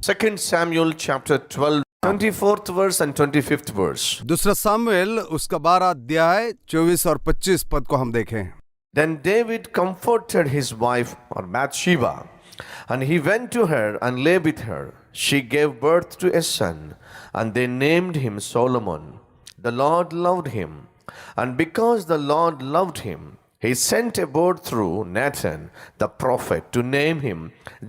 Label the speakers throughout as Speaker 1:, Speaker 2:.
Speaker 1: 2 Samuel chapter 12, 24th verse and 25th verse.
Speaker 2: दूसरा सामुएल उसका 12 अध्याय 24 और 25 पद को हम देखें।
Speaker 1: Then David comforted his wife or Bathsheba, and he went to her and lay with her. She gave birth to a son, and they named him Solomon. The Lord loved him, and because the Lord loved him, he sent a word through Nathan the prophet to name him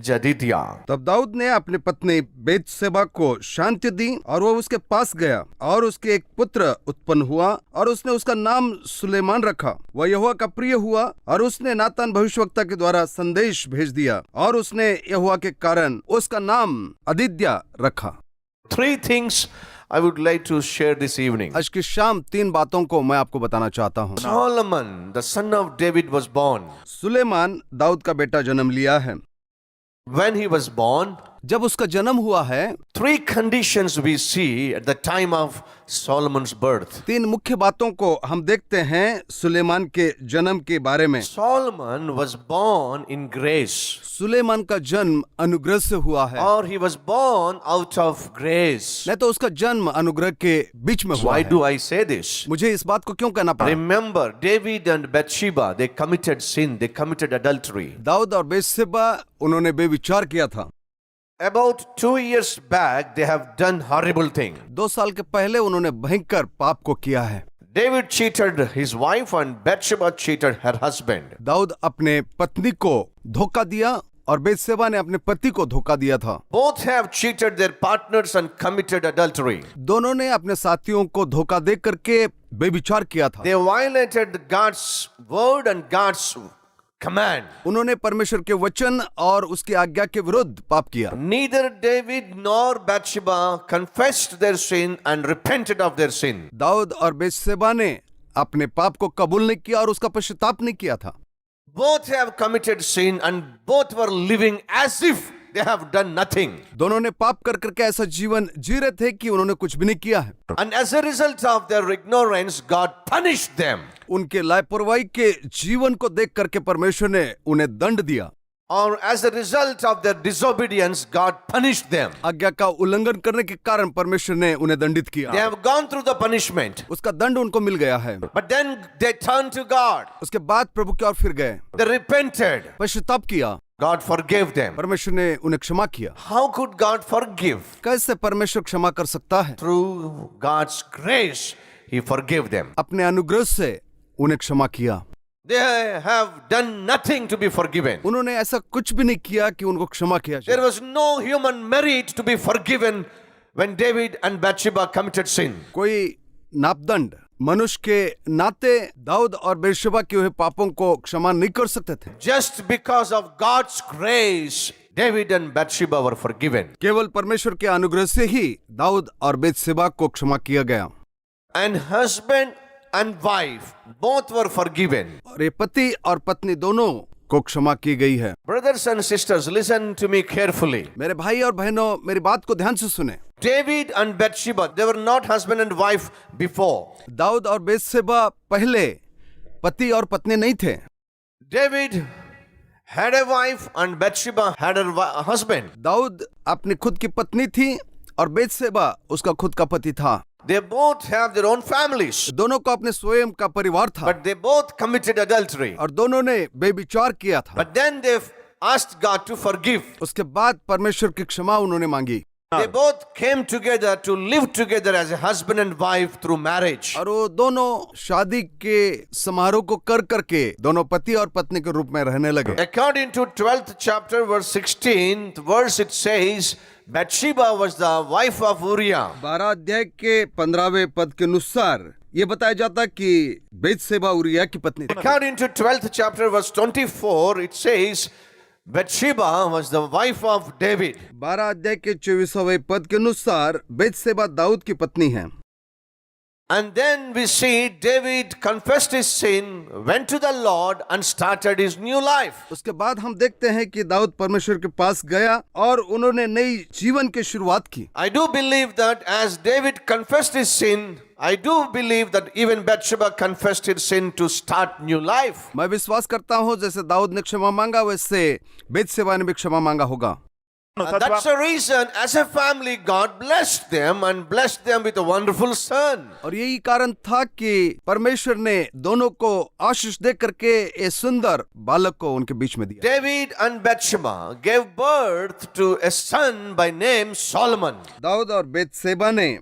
Speaker 1: Jedidiah.
Speaker 2: तब दाऊद ने अपनी पत्नी बेतशेबा को शांति दी और वो उसके पास गया और उसके एक पुत्र उत्पन्न हुआ और उसने उसका नाम सुलेमान रखा। वह यहोवा का प्रिय हुआ और उसने नातान भविष्यवक्ता के द्वारा संदेश भेज दिया और उसने यहोवा के कारण उसका नाम अदिद्या रखा।
Speaker 1: 3 things I would like to share this evening.
Speaker 2: आज की शाम 3 बातों को मैं आपको बताना चाहता हूँ।
Speaker 1: Solomon, the son of David, was born.
Speaker 2: Suleman Dawood का बेटा जन्म लिया है।
Speaker 1: When he was born,
Speaker 2: जब उसका जन्म हुआ है
Speaker 1: 3 conditions we see at the time of Solomon's birth.
Speaker 2: 3 मुख्य बातों को हम देखते हैं सुलेमान के जन्म के बारे में।
Speaker 1: Solomon was born in grace,
Speaker 2: Suleman का जन्म अनुग्रह से हुआ है,
Speaker 1: or he was born out of grace.
Speaker 2: नहीं तो उसका जन्म अनुग्रह के बीच में हुआ
Speaker 1: Why
Speaker 2: है।
Speaker 1: do I say this?
Speaker 2: मुझे इस बात को क्यों कहना पड़ा?
Speaker 1: Remember, David and Bathsheba, they committed sin, they committed adultery.
Speaker 2: Dawood और बेतशेबा उन्होंने बेविचार किया था।
Speaker 1: About 2 years back, they have done horrible thing.
Speaker 2: 2 साल के पहले उन्होंने भयंकर पाप को किया है।
Speaker 1: David cheated his wife and Bathsheba cheated her husband.
Speaker 2: Dawood अपने पत्नी को धोखा दिया और बेतशेबा ने अपने पति को धोखा दिया था।
Speaker 1: Both have cheated their partners and committed adultery.
Speaker 2: दोनों ने अपने साथियों को धोखा दे करके बेविचार किया था।
Speaker 1: They violated God's word and God's command.
Speaker 2: उन्होंने परमेश्वर के वचन और उसकी आज्ञा के विरुद्ध पाप किया।
Speaker 1: Neither David nor Bathsheba confessed their sin and repented of their sin.
Speaker 2: Dawood और बेतशेबा ने अपने पाप को कबूल नहीं किया और उसका पश्चाताप नहीं किया था।
Speaker 1: Both have committed sin and both were living as if they have done nothing.
Speaker 2: दोनों ने पाप कर करके ऐसा जीवन जी रहे थे कि उन्होंने कुछ भी नहीं किया है।
Speaker 1: And as a result of their ignorance, God punished them.
Speaker 2: उनके लापरवाही के जीवन को देख करके परमेश्वर ने उन्हें दंड दिया।
Speaker 1: Or as a result of their disobedience, God punished them.
Speaker 2: आज्ञा का उल्लंघन करने के कारण परमेश्वर ने उन्हें दंडित
Speaker 1: They
Speaker 2: किया।
Speaker 1: have gone through the punishment.
Speaker 2: उसका दंड उनको मिल गया है।
Speaker 1: But then they turned to God.
Speaker 2: उसके बाद प्रभु की ओर फिर गए,
Speaker 1: They repented.
Speaker 2: पश्चाताप किया,
Speaker 1: God forgave them.
Speaker 2: परमेश्वर ने उन्हें क्षमा किया।
Speaker 1: How could God forgive?
Speaker 2: कैसे परमेश्वर क्षमा कर सकता है?
Speaker 1: Through God's grace, He forgave them.
Speaker 2: अपने अनुग्रह से उन्हें क्षमा किया।
Speaker 1: They have done nothing to be forgiven.
Speaker 2: उन्होंने ऐसा कुछ भी नहीं किया कि उनको क्षमा किया
Speaker 1: There
Speaker 2: जाए।
Speaker 1: was no human merit to be forgiven when David and Bathsheba committed sin.
Speaker 2: कोई नापदंड मनुष्य के नाते दाऊद और बेतशेबा के हुए पापों को क्षमा नहीं कर सकते थे।
Speaker 1: Just because of God's grace, David and Bathsheba were forgiven.
Speaker 2: केवल परमेश्वर के अनुग्रह से ही दाऊद और बेतशेबा को क्षमा किया गया
Speaker 1: And husband and wife both were forgiven.
Speaker 2: और ये पति और पत्नी दोनों को क्षमा की गई है।
Speaker 1: Brothers and sisters, listen to me carefully.
Speaker 2: मेरे भाई और बहनों, मेरी बात को ध्यान से सुने।
Speaker 1: David and Bathsheba, they were not husband and wife before.
Speaker 2: Dawood और बेतशेबा पहले पति और पत्नी नहीं थे।
Speaker 1: David had a wife and Bathsheba had her husband.
Speaker 2: Dawood अपनी खुद की पत्नी थी और बेतशेबा उसका खुद का पति था।
Speaker 1: They both have their own families,
Speaker 2: दोनों को अपने स्वयं का परिवार था
Speaker 1: but they both committed adultery.
Speaker 2: और दोनों ने बेविचार किया था।
Speaker 1: But then they asked God to forgive.
Speaker 2: उसके बाद परमेश्वर की क्षमा उन्होंने मांगी
Speaker 1: They both came together to live together as a husband and wife through marriage.
Speaker 2: और वो दोनों शादी के समारोह को कर करके दोनों पति और पत्नी के रूप में रहने लगे।
Speaker 1: According to 12th chapter verse 16th verse, it says Bathsheba was the wife of Uriah.
Speaker 2: 12 अध्याय के 15वें पद के अनुसार ये बताया जाता कि बेतशेबा उरिया की पत्नी थी।
Speaker 1: According to 12th chapter verse 24, it says Bathsheba was the wife of David.
Speaker 2: 12 अध्याय के 24वें पद के अनुसार बेतशेबा दाऊद की पत्नी है।
Speaker 1: And then we see David confessed his sin, went to the Lord and started his new life.
Speaker 2: उसके बाद हम देखते हैं कि दाऊद परमेश्वर के पास गया और उन्होंने नई जीवन की शुरुआत की।
Speaker 1: I do believe that as David confessed his sin, I do believe that even Bathsheba confessed his sin to start new life.
Speaker 2: मैं विश्वास करता हूँ जैसे दाऊद ने क्षमा मांगा वैसे बेतशेबा ने भी क्षमा मांगा होगा।
Speaker 1: And that's the reason, as a family, God blessed them and blessed them with a wonderful son.
Speaker 2: और यही कारण था कि परमेश्वर ने दोनों को आशीष दे करके एक सुंदर बालक को उनके बीच में दिया।
Speaker 1: David and Bathsheba gave birth to a son by name Solomon.
Speaker 2: Dawood और बेतशेबा ने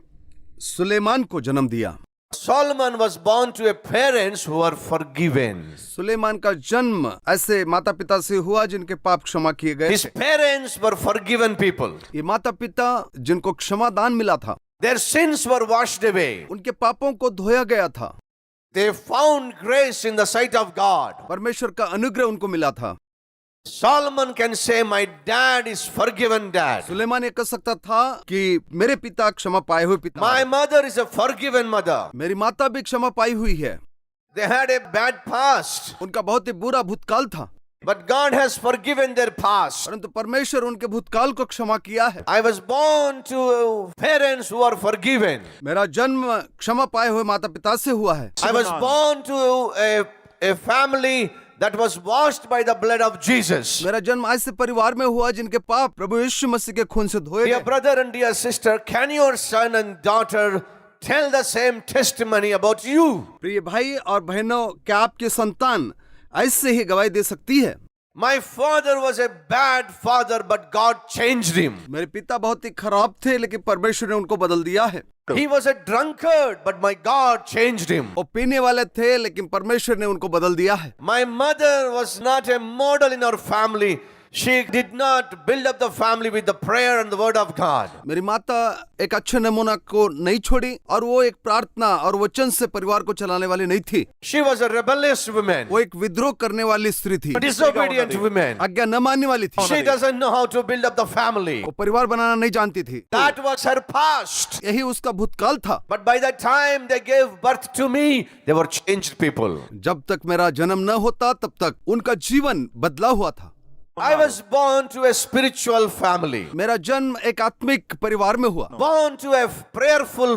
Speaker 2: सुलेमान को जन्म दिया।
Speaker 1: Solomon was born to a parents who are forgiven.
Speaker 2: Suleman का जन्म ऐसे माता पिता से हुआ जिनके पाप क्षमा किए गए।
Speaker 1: His parents were forgiven people.
Speaker 2: ये माता पिता जिनको क्षमा दान मिला था,
Speaker 1: Their sins were washed away.
Speaker 2: उनके पापों को धोया गया था।
Speaker 1: They found grace in the sight of God.
Speaker 2: परमेश्वर का अनुग्रह उनको मिला था।
Speaker 1: Solomon can say, my dad is forgiven dad.
Speaker 2: Suleman ये कह सकता था कि मेरे पिता क्षमा पाए हुए पिता
Speaker 1: My
Speaker 2: हैं।
Speaker 1: mother is a forgiven mother.
Speaker 2: मेरी माता भी क्षमा पाई हुई है।
Speaker 1: They had a bad past,
Speaker 2: उनका बहुत ही बुरा भूतकाल था,
Speaker 1: but God has forgiven their past.
Speaker 2: परंतु परमेश्वर उनके भूतकाल को क्षमा किया है।
Speaker 1: I was born to parents who are forgiven.
Speaker 2: मेरा जन्म क्षमा पाए हुए माता पिता से हुआ है।
Speaker 1: I was born to a family that was washed by the blood of Jesus.
Speaker 2: मेरा जन्म ऐसे परिवार में हुआ जिनके पाप प्रभु यीशु मसीह के खून से धोए
Speaker 1: Dear
Speaker 2: गए।
Speaker 1: brother and dear sister, can your son and daughter tell the same testimony about you?
Speaker 2: प्रिय भाई और बहनों, क्या आपके संतान ऐसे ही गवाही दे सकती है?
Speaker 1: My father was a bad father, but God changed him.
Speaker 2: मेरे पिता बहुत ही खराब थे, लेकिन परमेश्वर ने उनको बदल दिया है।
Speaker 1: He was a drunkard, but my God changed him.
Speaker 2: वो पीने वाले थे, लेकिन परमेश्वर ने उनको बदल दिया है।
Speaker 1: My mother was not a model in our family. She did not build up the family with the prayer and the word of God.
Speaker 2: मेरी माता एक अच्छे नमूना को नहीं छोड़ी और वो एक प्रार्थना और वचन से परिवार को चलाने वाली नहीं थी।
Speaker 1: She was a rebellious woman,
Speaker 2: वो एक विद्रोह करने वाली स्त्री थी,
Speaker 1: a disobedient woman.
Speaker 2: आज्ञा न मानने वाली थी।
Speaker 1: She doesn't know how to build up the family.
Speaker 2: वो परिवार बनाना नहीं जानती थी।
Speaker 1: That was her past.
Speaker 2: यही उसका भूतकाल था।
Speaker 1: But by the time they gave birth to me, they were changed people.
Speaker 2: जब तक मेरा जन्म न होता तब तक उनका जीवन बदला हुआ था।
Speaker 1: I was born to a spiritual family,
Speaker 2: मेरा जन्म एक आत्मिक परिवार में हुआ।
Speaker 1: born to a prayerful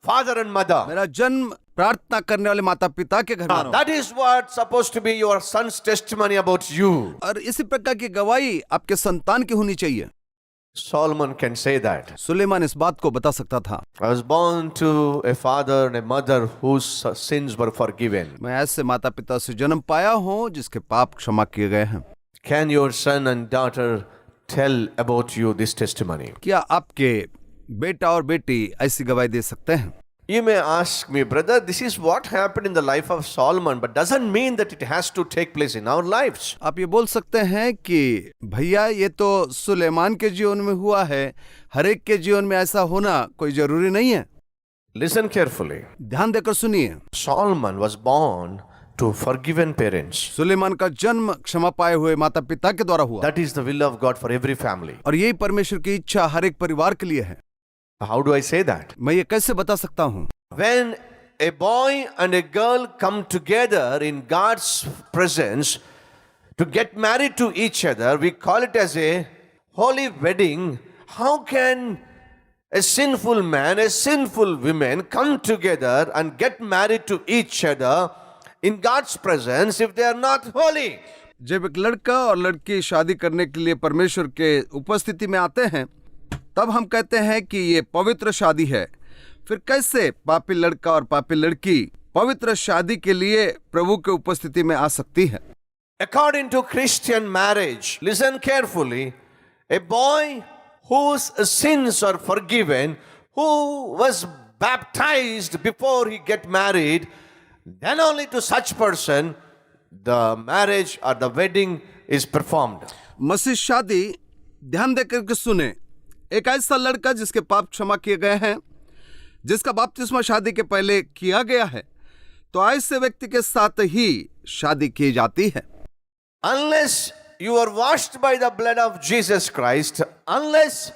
Speaker 1: father and mother.
Speaker 2: मेरा जन्म प्रार्थना करने वाले माता पिता के घर में।
Speaker 1: That is what supposed to be your son's testimony about you.
Speaker 2: और इसी प्रकार की गवाही आपके संतान की होनी चाहिए।
Speaker 1: Solomon can say that.
Speaker 2: Suleman इस बात को बता सकता था।
Speaker 1: I was born to a father and a mother whose sins were forgiven.
Speaker 2: मैं ऐसे माता पिता से जन्म पाया हूँ जिसके पाप क्षमा किए गए हैं।
Speaker 1: Can your son and daughter tell about you this testimony?
Speaker 2: क्या आपके बेटा और बेटी ऐसी गवाही दे सकते हैं?
Speaker 1: You may ask me, brother, this is what happened in the life of Solomon, but doesn't mean that it has to take place in our lives.
Speaker 2: आप ये बोल सकते हैं कि भैया ये तो सुलेमान के जीवन में हुआ है, हर एक के जीवन में ऐसा होना कोई जरूरी नहीं है।
Speaker 1: Listen carefully.
Speaker 2: ध्यान देकर सुनिए।
Speaker 1: Solomon was born to forgiven parents.
Speaker 2: Suleman का जन्म क्षमा पाए हुए माता पिता के द्वारा हुआ।
Speaker 1: That is the will of God for every family.
Speaker 2: और यही परमेश्वर की इच्छा हर एक परिवार के लिए है।
Speaker 1: How do I say that?
Speaker 2: मैं ये कैसे बता सकता हूँ?
Speaker 1: When a boy and a girl come together in God's presence to get married to each other, we call it as a holy wedding. How can a sinful man, a sinful woman come together and get married to each other in God's presence if they are not holy?
Speaker 2: जब एक लड़का और लड़की शादी करने के लिए परमेश्वर के उपस्थिति में आते हैं, तब हम कहते हैं कि ये पवित्र शादी है। फिर कैसे पापी लड़का और पापी लड़की पवित्र शादी के लिए प्रभु के उपस्थिति में आ सकती है?
Speaker 1: According to Christian marriage, listen carefully, a boy whose sins are forgiven, who was baptized before he get married, then only to such person the marriage or the wedding is performed.
Speaker 2: मसीह शादी, ध्यान देकर के सुने, एक ऐसा लड़का जिसके पाप क्षमा किए गए हैं, जिसका बपतिस्मा शादी के पहले किया गया है, तो ऐसे व्यक्ति के साथ ही शादी की जाती है।
Speaker 1: Unless you are washed by the blood of Jesus Christ, unless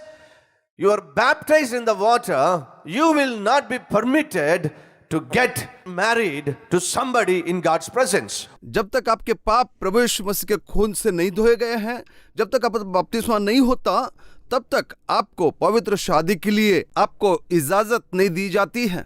Speaker 1: you are baptized in the water, you will not be permitted to get married to somebody in God's presence.
Speaker 2: जब तक आपके पाप प्रभु यीशु मसीह के खून से नहीं धोए गए हैं, जब तक आपका बपतिस्मा नहीं होता, तब तक आपको पवित्र शादी के लिए आपको इजाजत नहीं दी जाती है।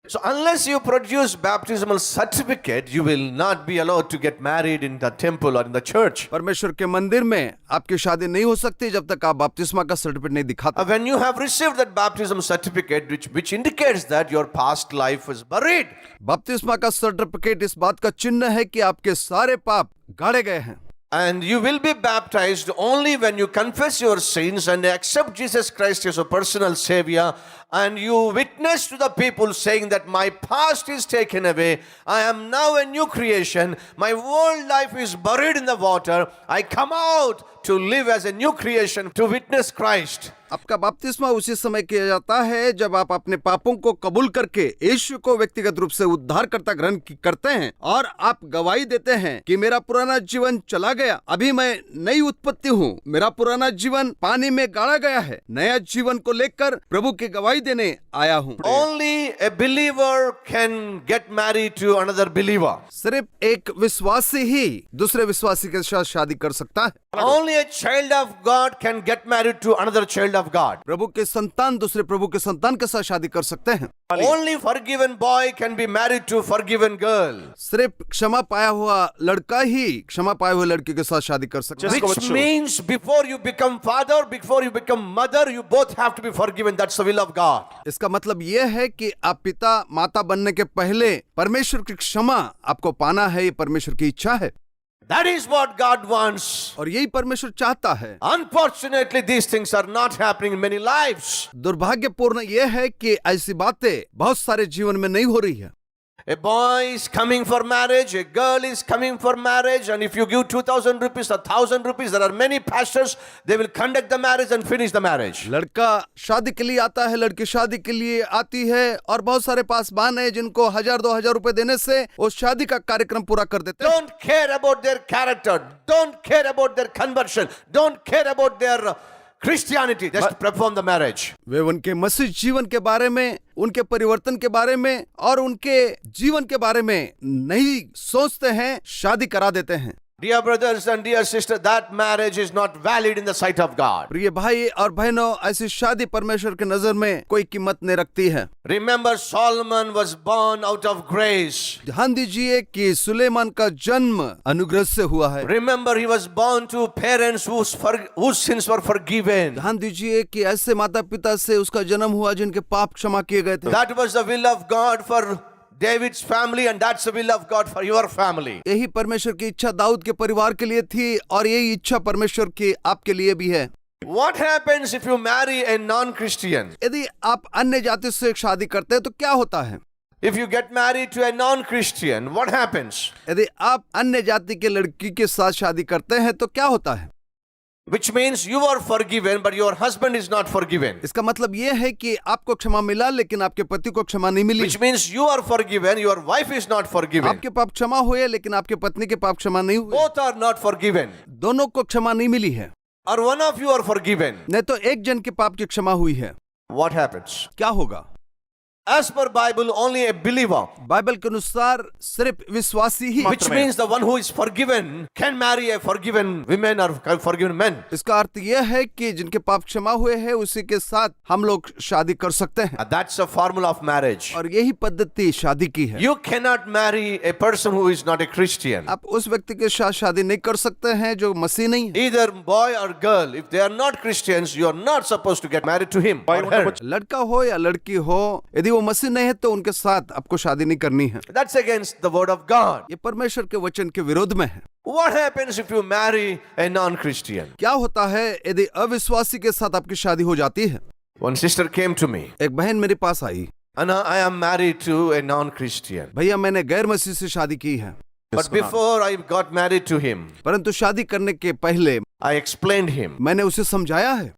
Speaker 1: So unless you produce baptismal certificate, you will not be allowed to get married in the temple or in the church.
Speaker 2: परमेश्वर के मंदिर में आपकी शादी नहीं हो सकती जब तक आप बपतिस्मा का सर्टिफिकेट नहीं दिखाते।
Speaker 1: When you have received that baptism certificate, which indicates that your past life is buried.
Speaker 2: बपतिस्मा का सर्टिफिकेट इस बात का चिन्ह है कि आपके सारे पाप गाड़े गए हैं।
Speaker 1: And you will be baptized only when you confess your sins and accept Jesus Christ as your personal Savior, and you witness to the people saying that my past is taken away, I am now a new creation, my old life is buried in the water, I come out to live as a new creation to witness Christ.
Speaker 2: आपका बपतिस्मा उसी समय किया जाता है जब आप अपने पापों को कबूल करके यीशु को व्यक्तिगत रूप से उद्धारकर्ता ग्रहण करते हैं और आप गवाही देते हैं कि मेरा पुराना जीवन चला गया, अभी मैं नई उत्पत्ति हूँ, मेरा पुराना जीवन पानी में गाड़ा गया है, नया जीवन को लेकर प्रभु की गवाही देने आया हूँ।
Speaker 1: Only a believer can get married to another believer.
Speaker 2: सिर्फ एक विश्वासी ही दूसरे विश्वासी के साथ शादी कर सकता है।
Speaker 1: Only a child of God can get married to another child of God.
Speaker 2: प्रभु के संतान दूसरे प्रभु के संतान के साथ शादी कर सकते हैं।
Speaker 1: Only forgiven boy can be married to forgiven girl.
Speaker 2: सिर्फ क्षमा पाया हुआ लड़का ही क्षमा पाए हुए लड़की के साथ शादी कर सकता है।
Speaker 1: Which means before you become father, before you become mother, you both have to be forgiven. That's the will of God.
Speaker 2: इसका मतलब यह है कि आप पिता माता बनने के पहले परमेश्वर की क्षमा आपको पाना है, ये परमेश्वर की इच्छा है।
Speaker 1: That is what God wants.
Speaker 2: और यही परमेश्वर चाहता है।
Speaker 1: Unfortunately, these things are not happening in many lives.
Speaker 2: दुर्भाग्यपूर्ण यह है कि ऐसी बातें बहुत सारे जीवन में नहीं हो रही है।
Speaker 1: A boy is coming for marriage, a girl is coming for marriage, and if you give 2,000 rupees or 1,000 rupees, there are many pastors, they will conduct the marriage and finish the marriage.
Speaker 2: लड़का शादी के लिए आता है, लड़की शादी के लिए आती है और बहुत सारे पासबान है जिनको 1,000-2,000 रुपए देने से वो शादी का कार्यक्रम पूरा कर देते हैं।
Speaker 1: Don't care about their character, don't care about their conversion, don't care about their Christianity, just to perform the marriage.
Speaker 2: वे उनके मसीह जीवन के बारे में, उनके परिवर्तन के बारे में और उनके जीवन के बारे में नहीं सोचते हैं, शादी करा देते हैं।
Speaker 1: Dear brothers and dear sisters, that marriage is not valid in the sight of God.
Speaker 2: प्रिय भाई और बहनों, ऐसी शादी परमेश्वर के नजर में कोई कीमत नहीं रखती है।
Speaker 1: Remember, Solomon was born out of grace.
Speaker 2: ध्यान दीजिए कि सुलेमान का जन्म अनुग्रह से हुआ है।
Speaker 1: Remember, he was born to parents whose sins were forgiven.
Speaker 2: ध्यान दीजिए कि ऐसे माता पिता से उसका जन्म हुआ जिनके पाप क्षमा किए गए थे।
Speaker 1: That was the will of God for David's family, and that's the will of God for your family.
Speaker 2: यही परमेश्वर की इच्छा दाऊद के परिवार के लिए थी और यही इच्छा परमेश्वर की आपके लिए भी है।
Speaker 1: What happens if you marry a non-Christian?
Speaker 2: यदि आप अन्य जाति से शादी करते हैं तो क्या होता है?
Speaker 1: If you get married to a non-Christian, what happens?
Speaker 2: यदि आप अन्य जाति के लड़की के साथ शादी करते हैं तो क्या होता है?
Speaker 1: Which means you are forgiven, but your husband is not forgiven.
Speaker 2: इसका मतलब यह है कि आपको क्षमा मिला लेकिन आपके पति को क्षमा नहीं मिली।
Speaker 1: Which means you are forgiven, your wife is not forgiven.
Speaker 2: आपके पाप क्षमा हुए लेकिन आपके पत्नी के पाप क्षमा नहीं हुए।
Speaker 1: Both are not forgiven.
Speaker 2: दोनों को क्षमा नहीं मिली है।
Speaker 1: Or one of you are forgiven.
Speaker 2: नहीं तो एक जन के पाप की क्षमा हुई है।
Speaker 1: What happens?
Speaker 2: क्या होगा?
Speaker 1: As per Bible, only a believer,
Speaker 2: Bible के अनुसार सिर्फ विश्वासी ही,
Speaker 1: which means the one who is forgiven can marry a forgiven woman or forgiven men.
Speaker 2: इसका अर्थ यह है कि जिनके पाप क्षमा हुए हैं उसी के साथ हम लोग शादी कर सकते हैं।
Speaker 1: That's a formula of marriage.
Speaker 2: और यही पद्धति शादी की है।
Speaker 1: You cannot marry a person who is not a Christian.
Speaker 2: आप उस व्यक्ति के साथ शादी नहीं कर सकते हैं जो मसीह नहीं है।
Speaker 1: Either boy or girl, if they are not Christians, you are not supposed to get married to him or her.
Speaker 2: लड़का हो या लड़की हो, यदि वो मसीह नहीं है तो उनके साथ आपको शादी नहीं करनी है।
Speaker 1: That's against the word of God.
Speaker 2: ये परमेश्वर के वचन के विरोध में है।
Speaker 1: What happens if you marry a non-Christian?
Speaker 2: क्या होता है यदि अविश्वासी के साथ आपकी शादी हो जाती है?
Speaker 1: One sister came to me,
Speaker 2: एक बहन मेरे पास आई,
Speaker 1: and I am married to a non-Christian.
Speaker 2: भैया मैंने गैर मसीह से शादी की है,
Speaker 1: But before I got married to him,
Speaker 2: परंतु शादी करने के पहले
Speaker 1: I explained him.
Speaker 2: मैंने उसे समझाया है।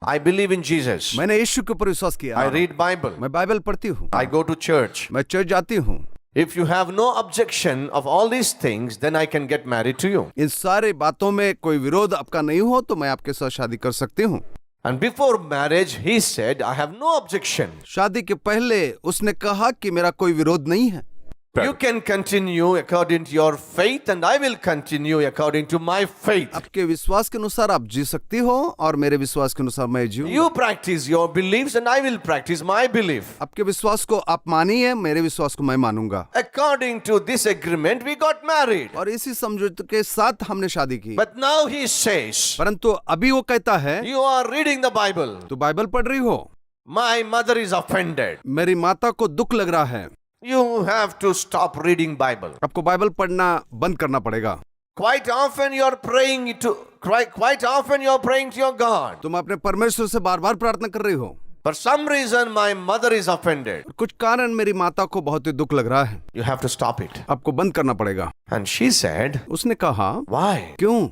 Speaker 1: I believe in Jesus.
Speaker 2: मैंने यीशु के ऊपर विश्वास किया।
Speaker 1: I read Bible.
Speaker 2: मैं बाइबल पढ़ती हूँ,
Speaker 1: I go to church.
Speaker 2: मैं चर्च जाती हूँ।
Speaker 1: If you have no objection of all these things, then I can get married to you.
Speaker 2: इन सारे बातों में कोई विरोध आपका नहीं हो तो मैं आपके साथ शादी कर सकती हूँ।
Speaker 1: And before marriage, he said, I have no objection.
Speaker 2: शादी के पहले उसने कहा कि मेरा कोई विरोध नहीं है।
Speaker 1: You can continue according to your faith, and I will continue according to my faith.
Speaker 2: आपके विश्वास के अनुसार आप जी सकती हो और मेरे विश्वास के अनुसार मैं जीऊंगा।
Speaker 1: You practice your beliefs, and I will practice my belief.
Speaker 2: आपके विश्वास को आप मानिए, मेरे विश्वास को मैं मानूंगा।
Speaker 1: According to this agreement, we got married.
Speaker 2: और इसी समझौते के साथ हमने शादी की।
Speaker 1: But now he says,
Speaker 2: परंतु अभी वो कहता है,
Speaker 1: you are reading the Bible.
Speaker 2: तू बाइबल पढ़ रही हो,
Speaker 1: My mother is offended.
Speaker 2: मेरी माता को दुख लग रहा है,
Speaker 1: You have to stop reading Bible.
Speaker 2: आपको बाइबल पढ़ना बंद करना पड़ेगा।
Speaker 1: Quite often you are praying to your God.
Speaker 2: तुम अपने परमेश्वर से बार बार प्रार्थना कर रही हो।
Speaker 1: For some reason my mother is offended.
Speaker 2: कुछ कारण मेरी माता को बहुत ही दुख लग रहा है,
Speaker 1: You have to stop it.
Speaker 2: आपको बंद करना पड़ेगा।
Speaker 1: And she said,
Speaker 2: उसने कहा,
Speaker 1: why?
Speaker 2: क्यों?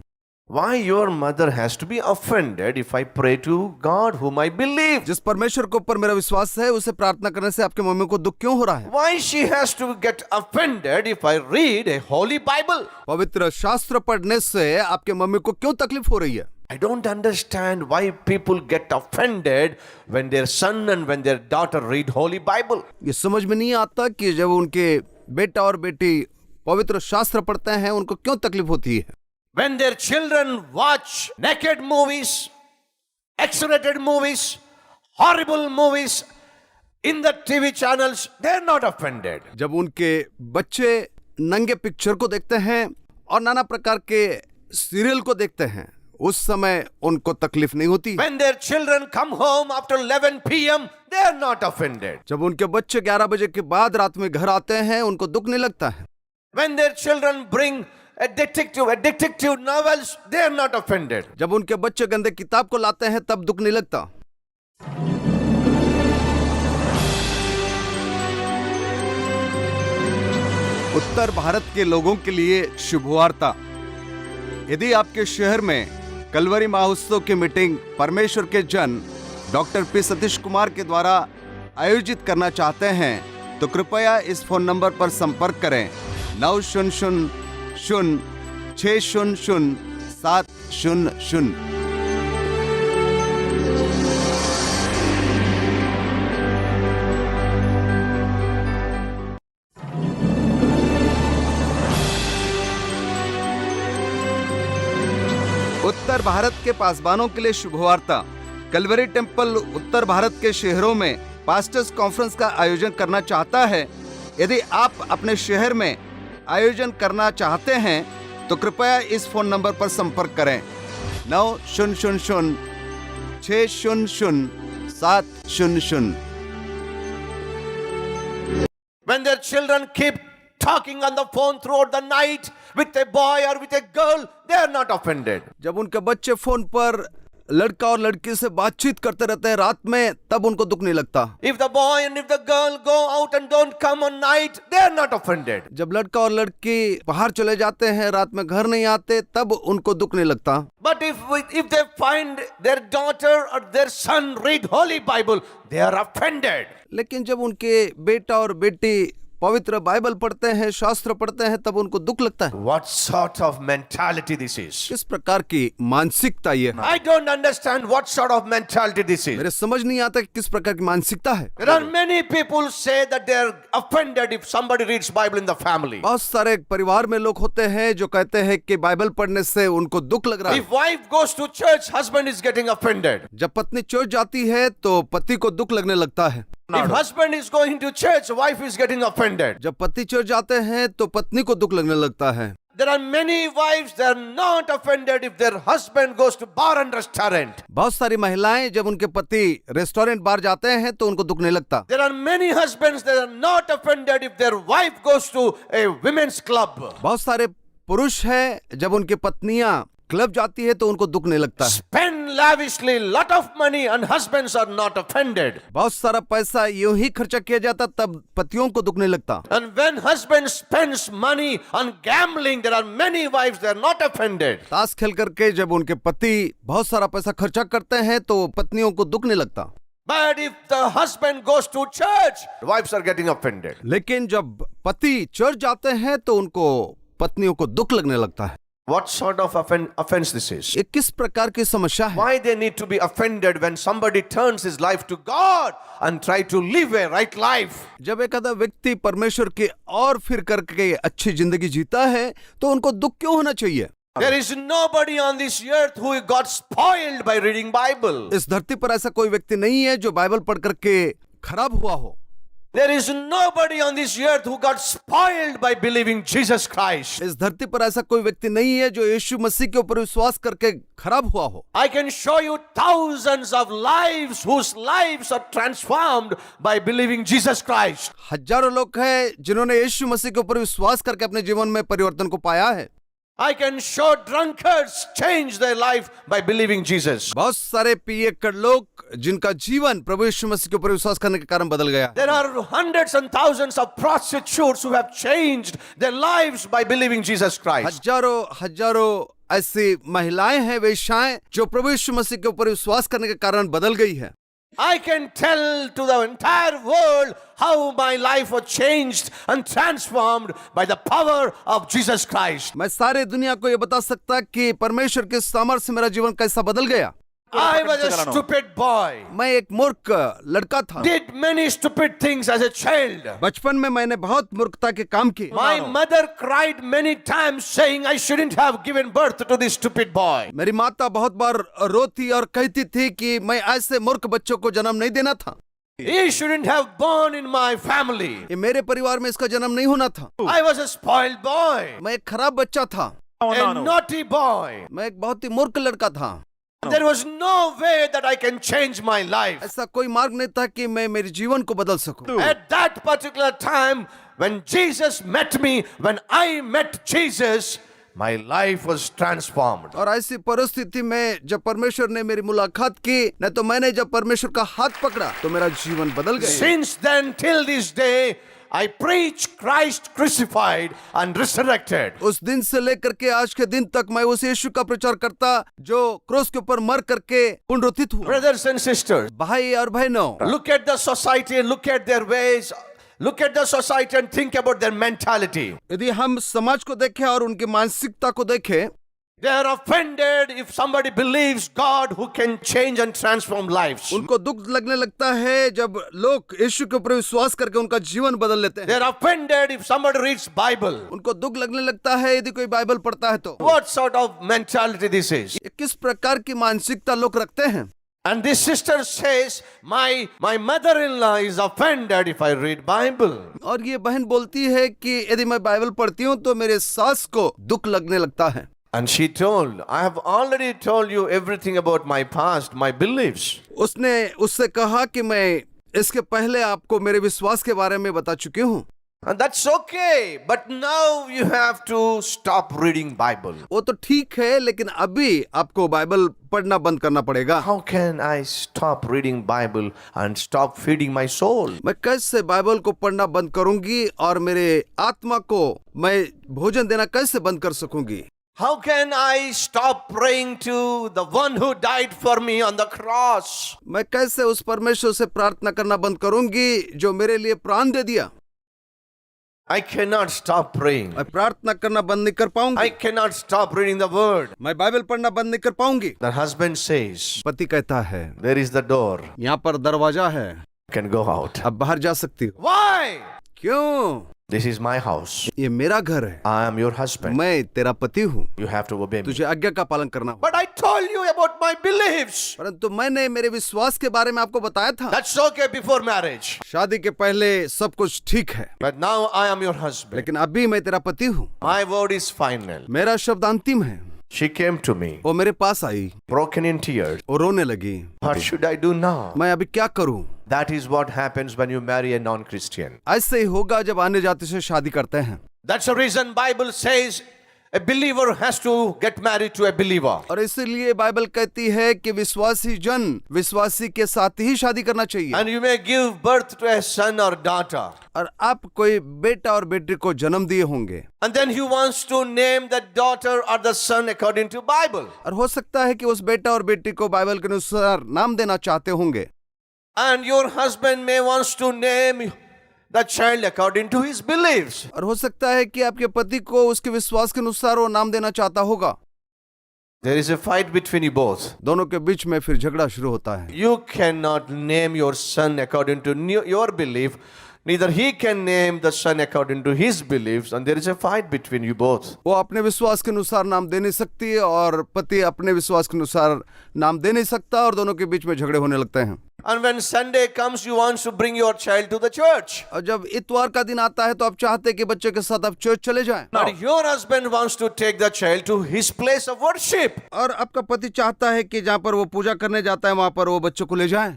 Speaker 1: Why your mother has to be offended if I pray to God whom I believe?
Speaker 2: जिस परमेश्वर के ऊपर मेरा विश्वास है, उसे प्रार्थना करने से आपके मम्मी को दुख क्यों हो रहा है?
Speaker 1: Why she has to get offended if I read a holy Bible?
Speaker 2: पवित्र शास्त्र पढ़ने से आपके मम्मी को क्यों तकलीफ हो रही है?
Speaker 1: I don't understand why people get offended when their son and when their daughter read holy Bible.
Speaker 2: ये समझ में नहीं आता कि जब उनके बेटा और बेटी पवित्र शास्त्र पढ़ते हैं, उनको क्यों तकलीफ होती है?
Speaker 1: When their children watch naked movies, X-rated movies, horrible movies in the TV channels, they're not offended.
Speaker 2: जब उनके बच्चे नंगे पिक्चर को देखते हैं और नाना प्रकार के सीरियल को देखते हैं, उस समय उनको तकलीफ नहीं होती।
Speaker 1: When their children come home after 11 p.m., they're not offended.
Speaker 2: जब उनके बच्चे 11 बजे के बाद रात में घर आते हैं, उनको दुख नहीं लगता है।
Speaker 1: When their children bring a detective novels, they're not offended.
Speaker 2: जब उनके बच्चे गंदे किताब को लाते हैं, तब दुख नहीं लगता। उत्तर भारत के लोगों के लिए शुभवार्ता। यदि आपके शहर में कलवरी महोत्सव की मीटिंग परमेश्वर के जन डॉक्टर पी सतीश कुमार के द्वारा आयोजित करना चाहते हैं, तो कृपया इस फोन नंबर पर संपर्क करें 900-600-700। उत्तर भारत के पासबानों के लिए शुभवार्ता। कलवरी टेम्पल उत्तर भारत के शहरों में पास्टर्स कॉन्फ्रेंस का आयोजन करना चाहता है। यदि आप अपने शहर में आयोजन करना चाहते हैं, तो कृपया इस फोन नंबर पर संपर्क करें 900-600-700।
Speaker 1: When their children keep talking on the phone throughout the night with a boy or with a girl, they are not offended.
Speaker 2: जब उनके बच्चे फोन पर लड़का और लड़की से बातचीत करते रहते हैं रात में, तब उनको दुख नहीं लगता।
Speaker 1: If the boy and if the girl go out and don't come on night, they are not offended.
Speaker 2: जब लड़का और लड़की बाहर चले जाते हैं, रात में घर नहीं आते, तब उनको दुख नहीं लगता।
Speaker 1: But if they find their daughter or their son read holy Bible, they are offended.
Speaker 2: लेकिन जब उनके बेटा और बेटी पवित्र बाइबल पढ़ते हैं, शास्त्र पढ़ते हैं, तब उनको दुख लगता है।
Speaker 1: What sort of mentality this is?
Speaker 2: किस प्रकार की मानसिकता ये है?
Speaker 1: I don't understand what sort of mentality this is.
Speaker 2: मेरे समझ नहीं आता कि किस प्रकार की मानसिकता है।
Speaker 1: There are many people say that they are offended if somebody reads Bible in the family.
Speaker 2: बहुत सारे परिवार में लोग होते हैं जो कहते हैं कि बाइबल पढ़ने से उनको दुख लग रहा है।
Speaker 1: If wife goes to church, husband is getting offended.
Speaker 2: जब पत्नी चर्च जाती है तो पति को दुख लगने लगता है।
Speaker 1: If husband is going to church, wife is getting offended.
Speaker 2: जब पति चर्च जाते हैं तो पत्नी को दुख लगने लगता है।
Speaker 1: There are many wives that are not offended if their husband goes to bar and restaurant.
Speaker 2: बहुत सारी महिलाएं जब उनके पति रेस्टोरेंट बार जाते हैं तो उनको दुख नहीं लगता।
Speaker 1: There are many husbands that are not offended if their wife goes to a women's club.
Speaker 2: बहुत सारे पुरुष हैं जब उनकी पत्नियां क्लब जाती है तो उनको दुख नहीं लगता है।
Speaker 1: Spend lavishly lot of money and husbands are not offended.
Speaker 2: बहुत सारा पैसा यूं ही खर्चा किया जाता, तब पतियों को दुख नहीं लगता।
Speaker 1: And when husband spends money on gambling, there are many wives that are not offended.
Speaker 2: ताश खेल करके जब उनके पति बहुत सारा पैसा खर्चा करते हैं तो पत्नियों को दुख नहीं लगता।
Speaker 1: But if the husband goes to church, wives are getting offended.
Speaker 2: लेकिन जब पति चर्च जाते हैं तो उनको पत्नियों को दुख लगने लगता है।
Speaker 1: What sort of offense this is?
Speaker 2: ये किस प्रकार की समस्या है?
Speaker 1: Why they need to be offended when somebody turns his life to God and try to live a right life?
Speaker 2: जब एक आधा व्यक्ति परमेश्वर के और फिर करके अच्छी जिंदगी जीता है तो उनको दुख क्यों होना चाहिए?
Speaker 1: There is nobody on this earth who got spoiled by reading Bible.
Speaker 2: इस धरती पर ऐसा कोई व्यक्ति नहीं है जो बाइबल पढ़ करके खराब हुआ हो।
Speaker 1: There is nobody on this earth who got spoiled by believing Jesus Christ.
Speaker 2: इस धरती पर ऐसा कोई व्यक्ति नहीं है जो यीशु मसीह के ऊपर विश्वास करके खराब हुआ हो।
Speaker 1: I can show you thousands of lives whose lives are transformed by believing Jesus Christ.
Speaker 2: हजारों लोग हैं जिन्होंने यीशु मसीह के ऊपर विश्वास करके अपने जीवन में परिवर्तन को पाया है।
Speaker 1: I can show drunkards change their life by believing Jesus.
Speaker 2: बहुत सारे पियक्कड़ लोग जिनका जीवन प्रभु यीशु मसीह के ऊपर विश्वास करने के कारण बदल गया।
Speaker 1: There are hundreds and thousands of prostitutes who have changed their lives by believing Jesus Christ.
Speaker 2: हजारों ऐसी महिलाएं हैं, वेश्याएं जो प्रभु यीशु मसीह के ऊपर विश्वास करने के कारण बदल गई है।
Speaker 1: I can tell to the entire world how my life was changed and transformed by the power of Jesus Christ.
Speaker 2: मैं सारे दुनिया को ये बता सकता कि परमेश्वर के सामर्थ्य से मेरा जीवन कैसा बदल गया।
Speaker 1: I was a stupid boy.
Speaker 2: मैं एक मूर्ख लड़का था।
Speaker 1: Did many stupid things as a child.
Speaker 2: बचपन में मैंने बहुत मूर्खता के काम किए।
Speaker 1: My mother cried many times saying I shouldn't have given birth to this stupid boy.
Speaker 2: मेरी माता बहुत बार रोती और कहती थी कि मैं ऐसे मूर्ख बच्चों को जन्म नहीं देना था।
Speaker 1: He shouldn't have born in my family.
Speaker 2: ये मेरे परिवार में इसका जन्म नहीं होना था।
Speaker 1: I was a spoiled boy.
Speaker 2: मैं एक खराब बच्चा था।
Speaker 1: A naughty boy.
Speaker 2: मैं एक बहुत ही मूर्ख लड़का था।
Speaker 1: There was no way that I can change my life.
Speaker 2: ऐसा कोई मार्ग नहीं था कि मैं मेरे जीवन को बदल सकूं।
Speaker 1: At that particular time, when Jesus met me, when I met Jesus, my life was transformed.
Speaker 2: और ऐसी परिस्थिति में जब परमेश्वर ने मेरी मुलाकात की, नहीं तो मैंने जब परमेश्वर का हाथ पकड़ा तो मेरा जीवन बदल गया।
Speaker 1: Since then till this day, I preach Christ crucified and resurrected.
Speaker 2: उस दिन से लेकर के आज के दिन तक मैं उस यीशु का प्रचार करता जो क्रूस के ऊपर मर करके पुनरुत्थित हुआ।
Speaker 1: Brothers and sisters,
Speaker 2: भाई और बहनों,
Speaker 1: look at the society, look at their ways, look at the society and think about their mentality.
Speaker 2: यदि हम समाज को देखें और उनकी मानसिकता को देखें,
Speaker 1: They are offended if somebody believes God who can change and transform lives.
Speaker 2: उनको दुख लगने लगता है जब लोग यीशु के ऊपर विश्वास करके उनका जीवन बदल लेते हैं।
Speaker 1: They are offended if somebody reads Bible.
Speaker 2: उनको दुख लगने लगता है यदि कोई बाइबल पढ़ता है तो।
Speaker 1: What sort of mentality this is?
Speaker 2: ये किस प्रकार की मानसिकता लोग रखते हैं?
Speaker 1: And this sister says, my mother-in-law is offended if I read Bible.
Speaker 2: और ये बहन बोलती है कि यदि मैं बाइबल पढ़ती हूँ तो मेरे सास को दुख लगने लगता है।
Speaker 1: And she told, I have already told you everything about my past, my beliefs.
Speaker 2: उसने उससे कहा कि मैं इसके पहले आपको मेरे विश्वास के बारे में बता चुकी हूँ।
Speaker 1: And that's okay, but now you have to stop reading Bible.
Speaker 2: वो तो ठीक है, लेकिन अभी आपको बाइबल पढ़ना बंद करना पड़ेगा।
Speaker 1: How can I stop reading Bible and stop feeding my soul?
Speaker 2: मैं कैसे बाइबल को पढ़ना बंद करूंगी और मेरे आत्मा को मैं भोजन देना कैसे बंद कर सकूंगी?
Speaker 1: How can I stop praying to the one who died for me on the cross?
Speaker 2: मैं कैसे उस परमेश्वर से प्रार्थना करना बंद करूंगी जो मेरे लिए प्राण दे दिया?
Speaker 1: I cannot stop praying.
Speaker 2: मैं प्रार्थना करना बंद नहीं कर पाऊंगी।
Speaker 1: I cannot stop reading the word.
Speaker 2: मैं बाइबल पढ़ना बंद नहीं कर पाऊंगी।
Speaker 1: The husband says,
Speaker 2: पति कहता है,
Speaker 1: there is the door.
Speaker 2: यहाँ पर दरवाजा है,
Speaker 1: You can go out.
Speaker 2: अब बाहर जा सकती हो।
Speaker 1: Why?
Speaker 2: क्यों?
Speaker 1: This is my house.
Speaker 2: ये मेरा घर है,
Speaker 1: I am your husband.
Speaker 2: मैं तेरा पति हूँ,
Speaker 1: You have to obey me.
Speaker 2: तुझे आज्ञा का पालन करना होगा।
Speaker 1: But I told you about my beliefs.
Speaker 2: परंतु मैंने मेरे विश्वास के बारे में आपको बताया था।
Speaker 1: That's okay before marriage.
Speaker 2: शादी के पहले सब कुछ ठीक है,
Speaker 1: But now I am your husband.
Speaker 2: लेकिन अभी मैं तेरा पति हूँ।
Speaker 1: My word is final.
Speaker 2: मेरा शब्द अंतिम है।
Speaker 1: She came to me,
Speaker 2: वो मेरे पास आई,
Speaker 1: broken in tears.
Speaker 2: वो रोने लगी।
Speaker 1: What should I do now?
Speaker 2: मैं अभी क्या करूं?
Speaker 1: That is what happens when you marry a non-Christian.
Speaker 2: ऐसे ही होगा जब अन्य जाति से शादी करते हैं।
Speaker 1: That's the reason Bible says a believer has to get married to a believer.
Speaker 2: और इसीलिए बाइबल कहती है कि विश्वासी जन विश्वासी के साथ ही शादी करना चाहिए।
Speaker 1: And you may give birth to a son or daughter.
Speaker 2: और आप कोई बेटा और बेटी को जन्म दिए होंगे,
Speaker 1: And then he wants to name the daughter or the son according to Bible.
Speaker 2: और हो सकता है कि उस बेटा और बेटी को बाइबल के अनुसार नाम देना चाहते होंगे।
Speaker 1: And your husband may wants to name the child according to his beliefs.
Speaker 2: और हो सकता है कि आपके पति को उसके विश्वास के अनुसार वो नाम देना चाहता होगा।
Speaker 1: There is a fight between you both.
Speaker 2: दोनों के बीच में फिर झगड़ा शुरू होता है।
Speaker 1: You cannot name your son according to your belief. Neither he can name the son according to his beliefs, and there is a fight between you both.
Speaker 2: वो अपने विश्वास के अनुसार नाम दे नहीं सकती है और पति अपने विश्वास के अनुसार नाम दे नहीं सकता और दोनों के बीच में झगड़े होने लगते हैं।
Speaker 1: And when Sunday comes, you want to bring your child to the church.
Speaker 2: और जब इतवार का दिन आता है तो आप चाहते हैं कि बच्चे के साथ आप चर्च चले जाएं।
Speaker 1: But your husband wants to take the child to his place of worship.
Speaker 2: और आपका पति चाहता है कि जहाँ पर वो पूजा करने जाता है वहाँ पर वो बच्चों को ले जाए।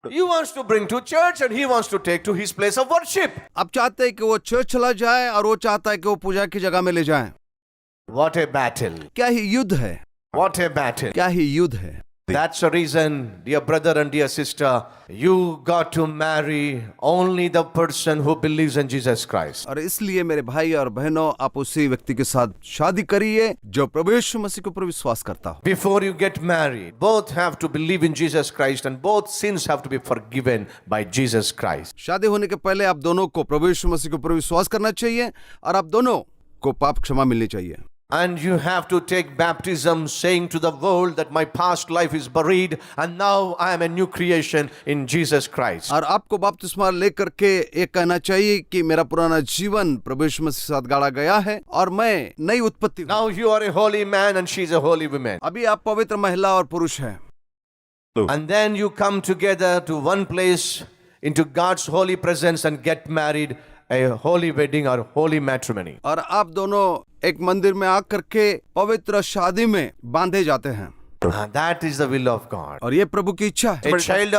Speaker 1: You wants to bring to church and he wants to take to his place of worship.
Speaker 2: आप चाहते हैं कि वो चर्च चला जाए और वो चाहता है कि वो पूजा की जगह में ले जाए।
Speaker 1: What a battle.
Speaker 2: क्या ही युद्ध है,
Speaker 1: What a battle.
Speaker 2: क्या ही युद्ध है।
Speaker 1: That's the reason, dear brother and dear sister, you got to marry only the person who believes in Jesus Christ.
Speaker 2: और इसलिए मेरे भाई और बहनों, आप उसी व्यक्ति के साथ शादी करिए जो प्रभु यीशु मसीह के ऊपर विश्वास करता हो।
Speaker 1: Before you get married, both have to believe in Jesus Christ and both sins have to be forgiven by Jesus Christ.
Speaker 2: शादी होने के पहले आप दोनों को प्रभु यीशु मसीह के ऊपर विश्वास करना चाहिए और आप दोनों को पाप क्षमा मिलनी चाहिए।
Speaker 1: And you have to take baptism, saying to the world that my past life is buried and now I am a new creation in Jesus Christ.
Speaker 2: और आपको बपतिस्मा लेकर के ये कहना चाहिए कि मेरा पुराना जीवन प्रभु यीशु मसीह के साथ गाड़ा गया है और मैं नई उत्पत्ति हूं।
Speaker 1: Now you are a holy man and she is a holy woman.
Speaker 2: अभी आप पवित्र महिला और पुरुष हैं।
Speaker 1: And then you come together to one place into God's holy presence and get married, a holy wedding or holy matrimony.
Speaker 2: और आप दोनों एक मंदिर में आकर के पवित्र शादी में बांधे जाते हैं।
Speaker 1: That is the will of God.
Speaker 2: और ये प्रभु की इच्छा है।
Speaker 1: A child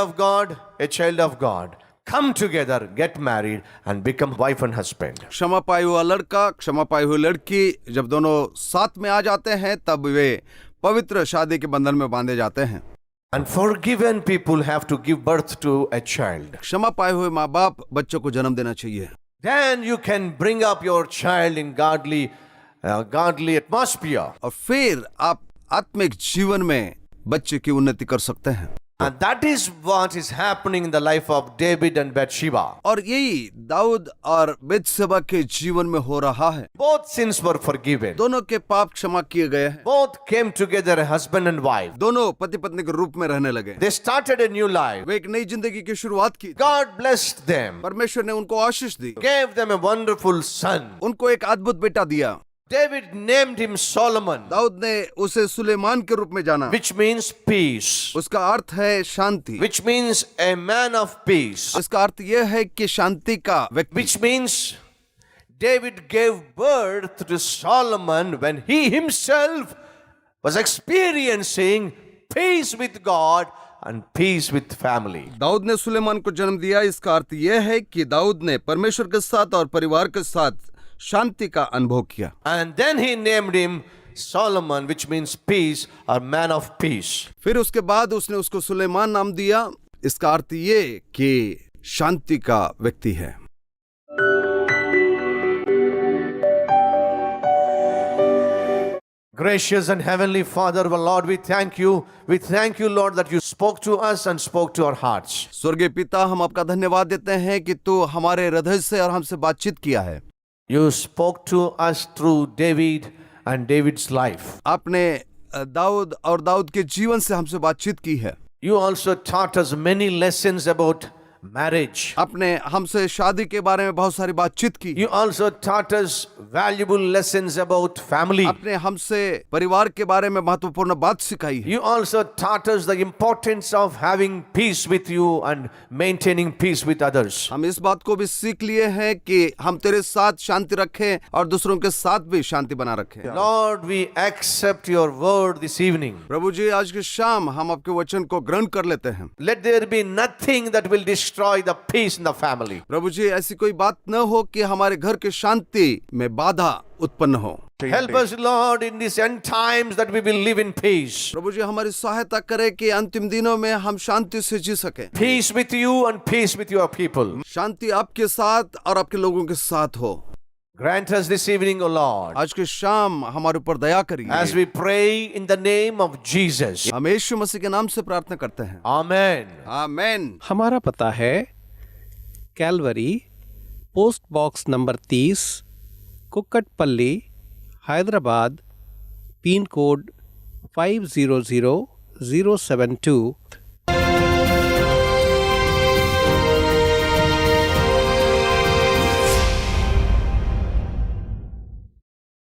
Speaker 1: of God, come together, get married and become wife and husband.
Speaker 2: क्षमा पाई हुआ लड़का, क्षमा पाई हुई लड़की जब दोनों साथ में आ जाते हैं तब वे पवित्र शादी के बंधन में बांधे जाते हैं।
Speaker 1: And forgiven people have to give birth to a child.
Speaker 2: क्षमा पाए हुए माँ बाप बच्चों को जन्म देना चाहिए।
Speaker 1: Then you can bring up your child in godly atmosphere.
Speaker 2: और फिर आप आत्मिक जीवन में बच्चे की उन्नति कर सकते हैं।
Speaker 1: And that is what is happening in the life of David and Bathsheba.
Speaker 2: और यही दाऊद और बेतशेबा के जीवन में हो रहा है।
Speaker 1: Both sins were forgiven.
Speaker 2: दोनों के पाप क्षमा किए गए हैं।
Speaker 1: Both came together, a husband and wife.
Speaker 2: दोनों पति पत्नी के रूप में रहने लगे।
Speaker 1: They started a new life.
Speaker 2: वे एक नई जिंदगी की शुरुआत की।
Speaker 1: God blessed them,
Speaker 2: परमेश्वर ने उनको आशीष दी,
Speaker 1: gave them a wonderful son.
Speaker 2: उनको एक अद्भुत बेटा दिया।
Speaker 1: David named him Solomon,
Speaker 2: Dawood ने उसे सुलेमान के रूप में जाना,
Speaker 1: which means peace,
Speaker 2: उसका अर्थ है शांति,
Speaker 1: which means a man of peace,
Speaker 2: इसका अर्थ यह है कि शांति का व्यक्ति,
Speaker 1: which means David gave birth to Solomon when he himself was experiencing peace with God and peace with family.
Speaker 2: Dawood ने सुलेमान को जन्म दिया। इसका अर्थ यह है कि दाऊद ने परमेश्वर के साथ और परिवार के साथ शांति का अनुभव किया।
Speaker 1: And then he named him Solomon, which means peace or man of peace.
Speaker 2: फिर उसके बाद उसने उसको सुलेमान नाम दिया। इसका अर्थ ये कि शांति का व्यक्ति है।
Speaker 1: Gracious and heavenly Father, our Lord, we thank you. We thank you, Lord, that you spoke to us and spoke to our hearts.
Speaker 2: स्वर्गीय पिता, हम आपका धन्यवाद देते हैं कि तू हमारे हृदय से और हमसे बातचीत किया है।
Speaker 1: You spoke to us through David and David's life.
Speaker 2: आपने दाऊद और दाऊद के जीवन से हमसे बातचीत की है।
Speaker 1: You also taught us many lessons about marriage.
Speaker 2: आपने हमसे शादी के बारे में बहुत सारी बातचीत की।
Speaker 1: You also taught us valuable lessons about family.
Speaker 2: आपने हमसे परिवार के बारे में महत्वपूर्ण बात सिखाई है।
Speaker 1: You also taught us the importance of having peace with you and maintaining peace with others.
Speaker 2: हम इस बात को भी सीख लिए हैं कि हम तेरे साथ शांति रखें और दूसरों के साथ भी शांति बना रखें।
Speaker 1: Lord, we accept your word this evening.
Speaker 2: प्रभु जी, आज की शाम हम आपके वचन को ग्रहण कर लेते हैं।
Speaker 1: Let there be nothing that will destroy the peace in the family.
Speaker 2: प्रभु जी, ऐसी कोई बात न हो कि हमारे घर की शांति में बाधा उत्पन्न हो।
Speaker 1: Help us, Lord, in these end times that we will live in peace.
Speaker 2: प्रभु जी, हमारी सहायता करें कि अंतिम दिनों में हम शांति से जी सकें।
Speaker 1: Peace with you and peace with your people.
Speaker 2: शांति आपके साथ और आपके लोगों के साथ हो।
Speaker 1: Grant us this evening, O Lord,
Speaker 2: आज की शाम हमारे ऊपर दया करिए।
Speaker 1: as we pray in the name of Jesus.
Speaker 2: हम यीशु मसीह के नाम से प्रार्थना करते हैं।
Speaker 1: Amen.
Speaker 2: आमीन।
Speaker 3: हमारा पता है Calvary post box number 30, Kukatpally, Hyderabad, pin code 500072,